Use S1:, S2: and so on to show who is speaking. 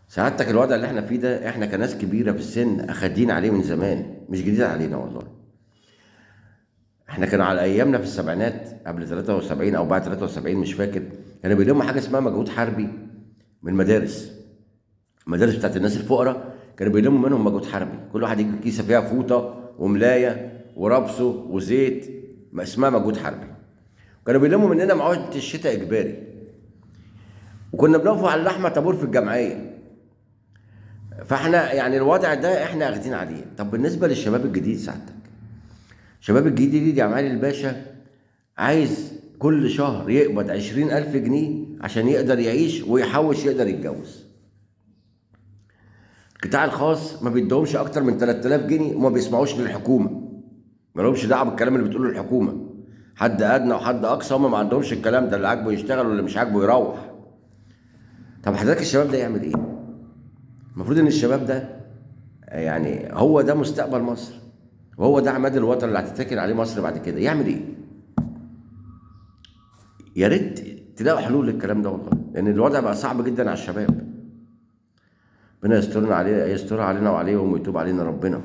S1: سعادتك الوضع اللي احنا فيه ده، احنا كناس كبيره في السن اخدين عليه من زمان، مش جديد علينا والله. احنا كانوا على ايامنا في السبعينات قبل 73 او بعد 73 مش فاكر، كانوا بيلموا حاجه اسمها مجهود حربي من المدارس. المدارس بتاعت الناس الفقراء كانوا بيلموا منهم مجهود حربي، كل واحد يجيب كيسه فيها فوطه وملايه وربسه وزيت، ما اسمها مجهود حربي. كانوا بيلموا مننا معاهده الشتاء اجباري، وكنا بنقف على اللحمه طابور في الجمعيه. فاحنا يعني الوضع ده احنا اخدين عليه. طب بالنسبه للشباب الجديد سعادتك، الشباب الجديد يا معالي الباشا عايز كل شهر يقبض 20,000 جنيه عشان يقدر يعيش ويحوش يقدر يتجوز. القطاع الخاص ما بيدهمش اكتر من 3000 جنيه وما بيسمعوش للحكومه، ما لهمش دعوه بالكلام اللي بتقوله الحكومه. حد ادنى وحد اقصى هم ما عندهمش الكلام ده، اللي عاجبه يشتغل واللي مش عاجبه يروح. طب حضرتك الشباب ده يعمل ايه؟ المفروض ان الشباب ده يعني هو ده مستقبل مصر، وهو ده عماد الوطن اللي هتتكل عليه مصر بعد كده. يعمل ايه؟ يا ريت تلاقوا حلول للكلام ده والله، لان الوضع بقى صعب جدا على الشباب. ربنا يسترنا عليه، يستر علينا وعليهم ويتوب علينا ربنا.